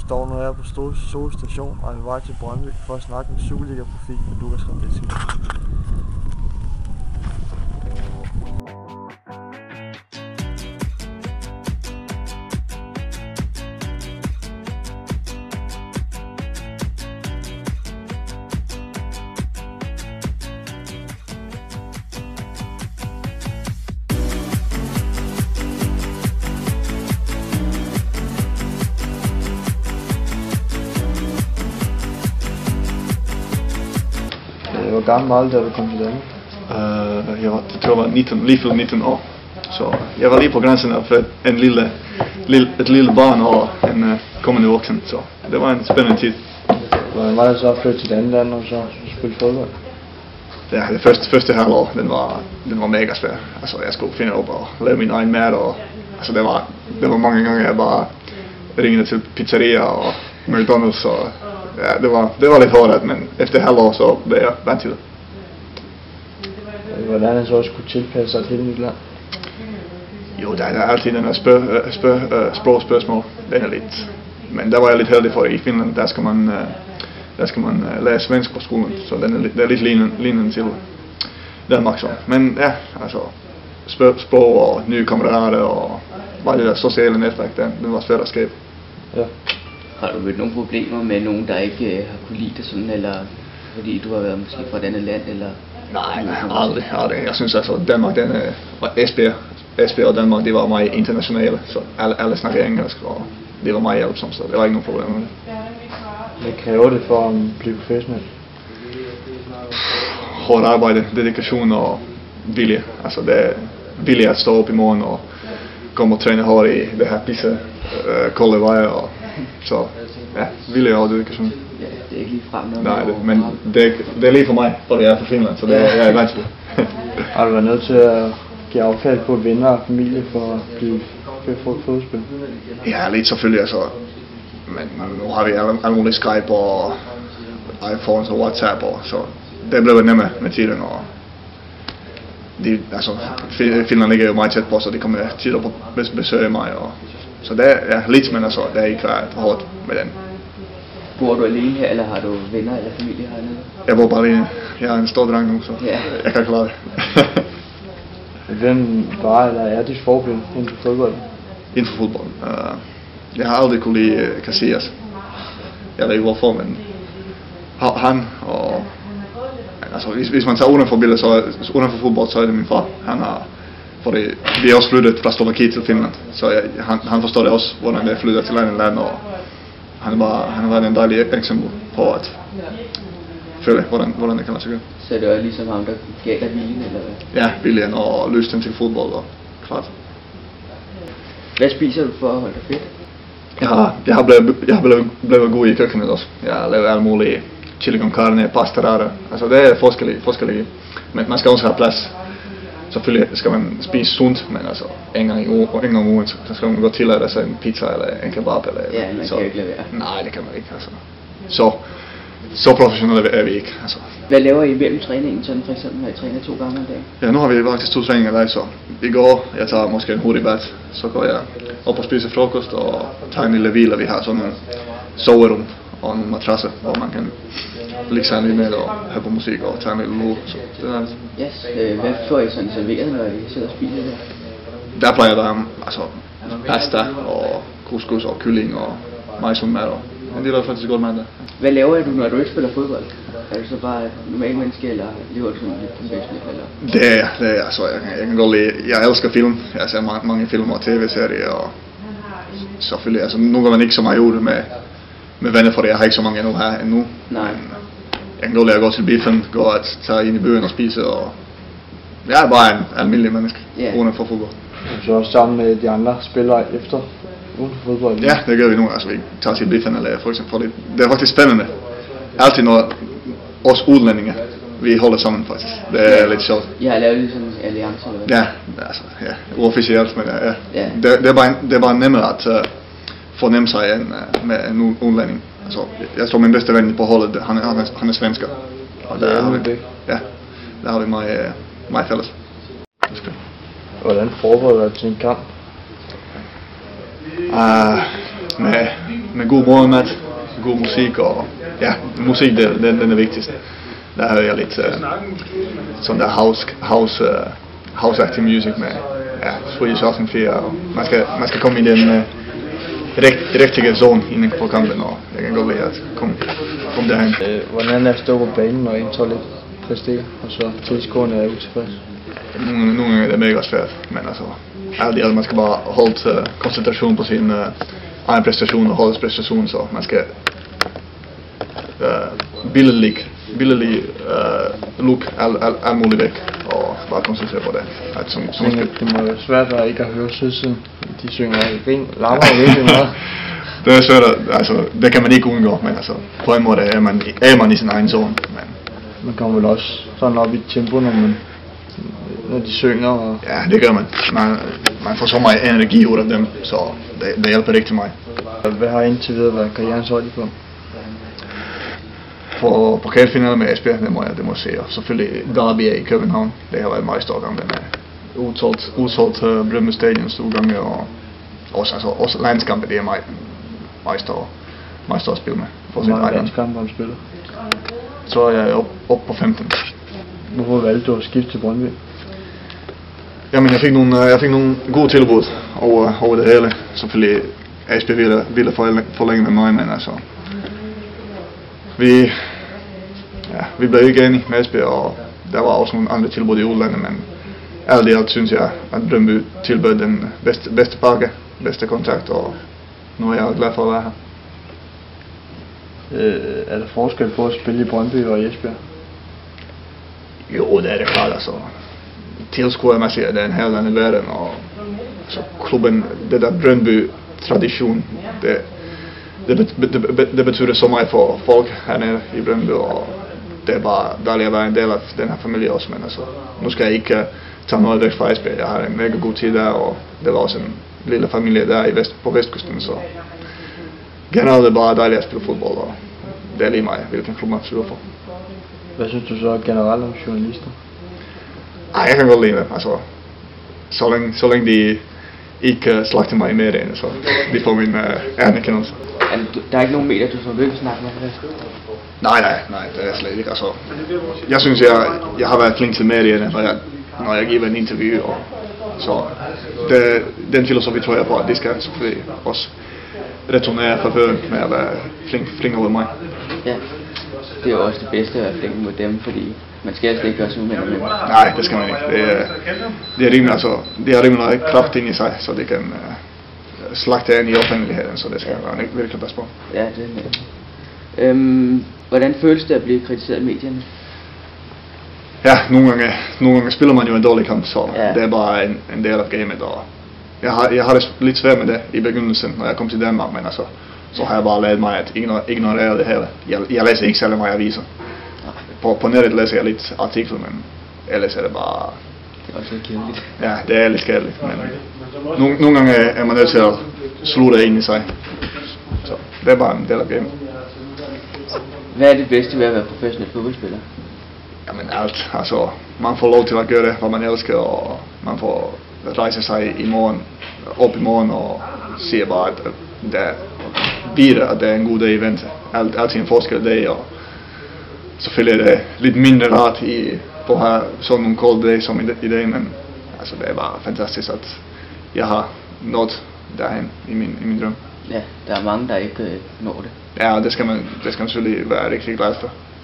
står nu her på Sol Station og er på vej til Brøndby for at snakke med Superliga-profil med Lukas Radetzky. Hvor gammel var du, da du kom til Danmark? Jeg var 19, lige fyldt 19 år. Så jeg var lige på grænsen af et lille barn og en kommende voksen. Så det var en spændende tid. Hvordan var det så at flytte til et andet land og så spille fodbold? Ja, det første halvår, den var mega svær. Altså, jeg skulle finde op og lave min egen mad. Og, altså, det var mange gange, jeg bare ringede til pizzeria og McDonald's. Og, ja, det var lidt hårdt, men efter halvår så blev jeg vant til det. Hvordan er så også kunne tilpasse sig et helt nyt land? Jo, der er altid den her sprogspørgsmål. Den er lidt. Men der var jeg lidt heldig for, i Finland, der skal man lære svensk på skolen, så det er lidt lignende til Danmark så. Men ja, altså sprog og nye kammerater og bare det der sociale netværk, den var svært at skabe. Ja. Har du mødt nogle problemer med nogen, der ikke har kunne lide det sådan, eller fordi du har været måske fra et andet land, eller? Nej, aldrig. Jeg synes altså, Danmark, Esbjerg og Danmark, det var meget internationale, så alle snakker engelsk, og det var meget hjælpsomt, så det var ikke nogen problemer med det. Hvad kræver det for at blive professionel? Hårdt arbejde, dedikation og vilje. Altså det er vilje at stå op i morgen og komme og træne hårdt i det her pisse kolde veje. Og så ja, vilje og dedikation. Ja, det er ikke lige frem noget. Nej, men det er lige for mig, for jeg er fra Finland, så det er jeg vant til. Har du været nødt til at give affald på venner og familie for at blive fodspil? Ja, lidt selvfølgelig, altså. Men nu har vi alle mulige Skype og iPhones og WhatsApp, og så det blev nemmere med tiden. Og Finland ligger jo meget tæt på, så de kommer tit op og besøge mig. Og, så det er lidt, men altså, det er ikke været hårdt med den. Bor du alene her, eller har du venner eller familie hernede? Jeg bor bare alene. Jeg er en stor dreng nu, så jeg kan klare det. Hvem var eller er dit forbillede inden for fodbold? Inden for fodbold? Jeg har aldrig kunne lide Casillas. Jeg ved ikke hvorfor, men han og altså hvis man tager uden for billedet, så uden for fodbold, så er det min far. Han har, fordi vi er også flyttet fra Slovakiet til Finland, så han forstår det også, hvordan det flytter til andet land, og han var en dejlig eksempel på at føle, hvordan det kan lade sig gøre. Så det var ligesom ham, der gav dig viljen, eller hvad? Ja, viljen og lysten til fodbold, og klart. Hvad spiser du for at holde dig fedt? Jeg har blevet god i køkkenet også. Jeg har lavet alle mulige chili con carne, pasta rare. Altså det er forskellige. Men man skal også have plads. Selvfølgelig skal man spise sundt, men altså en gang om ugen, så skal man gå til at sig en pizza eller en kebab. Eller, ja, man kan ikke lade være. Nej, det kan man ikke. Altså. Så professionelle er vi ikke. Altså. Hvad laver I mellem træningen, sådan for eksempel, når I træner 2 gange om dagen? Ja, nu har vi faktisk 2 træninger i dag, så i går, jeg tager måske en hurtig bad, så går jeg op og spiser frokost og tager en lille hvile. Vi har sådan en soverum og nogle matrasser, hvor man kan ligge sig lidt med og høre på musik og tage en lille lur, så det er nice. Yes, hvad får I sådan serveret, når I sidder og spiser der? Der plejer der altså pasta og couscous og kylling og meget sund mad. Men det er faktisk godt mad der. Hvad laver du, når du ikke spiller fodbold? Er du så bare normal menneske, eller lever du sådan lidt professionelt? Eller? Det er altså, jeg kan godt lide, jeg elsker film. Jeg ser mange film og tv-serier, og selvfølgelig, altså nu går man ikke så meget ud med venner, for jeg har ikke så mange endnu. Nej. Men jeg kan godt lide at gå til biffen, gå at tage ind i byen og spise, og jeg er bare en almindelig menneske, uden for fodbold. Så også sammen med de andre spillere efter uden for fodbold? Ja, det gør vi nu. Altså vi tager til biffen eller for eksempel, for det er faktisk spændende. Altid når os udlændinge, vi holder sammen faktisk. Det er lidt sjovt. Jeg har lavet sådan en alliance eller hvad? Ja, altså uofficielt, men ja. Det er bare nemmere at fornemme sig med en udlænding. Altså, jeg tror min bedste ven på holdet, han er svensker. Og der har vi meget fælles. Hvordan forbereder du til en kamp? med god morgenmad, god musik, og ja, musik den er vigtigst. Der hører jeg lidt sådan der house-active music med Swedish House Mafia, og man skal komme i den rigtige zone inden på kampen, og jeg kan godt lide at komme derhen. Hvordan er at stå på banen, når en så lidt præsterer, og så tilskuerne er utilfreds? Nogle gange er det mega svært, men altså, alt i alt, man skal bare holde koncentration på sin egen præstation og holdets præstation, så man skal billedlig look alt muligt væk, og bare koncentrere på det. Det må være svært at ikke at høre sydsiden. De synger larmer virkelig meget. Det er svært, altså det kan man ikke undgå, men altså på en måde er man i sin egen zone. Men man kommer vel også sådan op i tempo, når de synger. Og ja, det gør man. Man får så meget energi ud af dem, så det hjælper rigtig meget. Hvad har indtil videre været karrieren så på? På pokalfinalen med Esbjerg, det må jeg se, og selvfølgelig Derby i København. Det har været meget stor gang, den er udsolgt Brøndby Stadion store gange, og også landskampe, det er meget stor spil med. Hvor mange landskampe har du spillet? Så er jeg op på 15. Hvorfor valgte du at skifte til Brøndby? Jamen, jeg fik nogle gode tilbud over det hele. Selvfølgelig Esbjerg ville forlænge med mig, men altså vi blev ikke enige med Esbjerg, og der var også nogle andre tilbud i udlandet, men alt i alt synes jeg, at Brøndby tilbød den bedste pakke, bedste kontakt, og nu er jeg glad for at være her. Er der forskel på at spille i Brøndby og i Esbjerg? Jo, det er det klart, altså. Tilskuermæssigt er det en helt anden verden, og så klubben, det der Brøndby-tradition, det betyder så meget for folk hernede i Brøndby, og det er bare dejligt at være en del af den her familie også, men altså, nu skal jeg ikke tage noget væk fra Esbjerg. Jeg har en mega god tid der, og det var også en lille familie der på Vestkysten, så generelt er det bare dejligt at spille fodbold, og det er lige mig, hvilken klub man spiller for. Hvad synes du så generelt om journalister? Jeg kan godt lide det, altså, så længe de ikke slagter mig i medien, så de får min anerkendelse. Der er ikke nogen medier, du så vil snakke med? Nej, det er slet ikke. Altså, jeg synes, jeg har været flink til medierne, når jeg giver en interview, og så den filosofi tror jeg på, at det skal selvfølgelig også returnere forføren med at være flink over mig. Ja, det er jo også det bedste at være flink mod dem, fordi man skal altså ikke gøre sig umænd med dem. Nej, det skal man ikke. Det er rimelig kraft ind i sig, så det kan slagte ind i offentligheden, så det skal man virkelig passe på. Ja, det er hvordan føles det at blive kritiseret i medierne? Ja, nogle gange spiller man jo en dårlig kamp, så det er bare en del af gamet, og jeg har det lidt svært med det i begyndelsen, når jeg kom til Danmark, men altså, så har jeg bare lært mig at ignorere det hele. Jeg læser ikke særlig meget aviser. På nettet læser jeg lidt artikler, men ellers er det bare... Det er også lidt kedeligt. Ja, det er lidt kedeligt, men nogle gange er man nødt til at slutte ind i sig. Så det er bare en del af gamet. Hvad er det bedste ved at være professionel fodboldspiller? Jamen alt, altså man får lov til at gøre det, hvad man elsker, og man får rejse sig op i morgen og se bare, at det er en god dag i vente. Altid en forskel dag, og selvfølgelig er det lidt mindre rart på at have sådan en kold dag som i dag, men altså, det er bare fantastisk, at jeg har nået derhen i min drøm. Ja, der er mange, der ikke når det. Ja, det skal man selvfølgelig være rigtig glad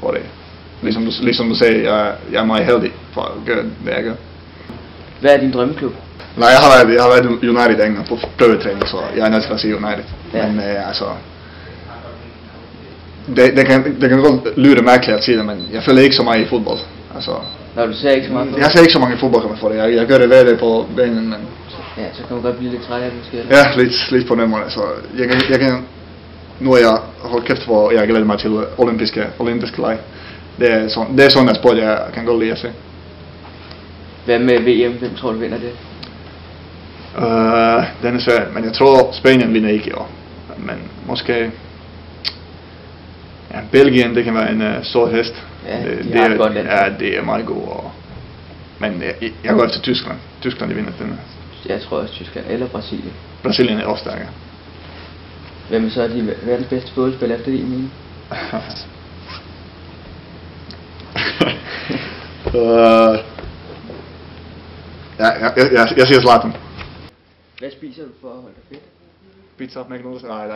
for det. Ligesom du sagde, jeg er meget heldig for at gøre det, jeg gør. Hvad er din drømmeklub? Nej, jeg har været United engang på prøvetræning, så jeg er nødt til at sige United. Ja. Men altså, det kan godt lyde mærkeligt at sige det, men jeg følger ikke så meget i fodbold. Altså, når du ser ikke så meget fodbold? Jeg ser ikke så mange fodboldkampe for det. Jeg gør det hver dag på banen, men... Ja, så kan du godt blive lidt træt af det måske? Eller? Ja, lidt på den måde. Så jeg kan... Nu er jeg holdt kæft for, jeg glæder mig til olympiske leg. Det er sådan en sport, jeg kan godt lide at se. Hvad med VM? Hvem tror du vinder det? Den er svær, men jeg tror Spanien vinder ikke i år. Men måske... Ja, Belgien, det kan være en stor hest. Ja, det er meget god. Men jeg går efter Tyskland. Tyskland, de vinder den. Jeg tror også Tyskland eller Brasilien. Brasilien er også stærkere. Hvem er så verdens bedste fodboldspiller efter din mening? Jeg siger Zlatan. Hvad spiser du for at holde dig fedt? Pizza, McDonald's, nej.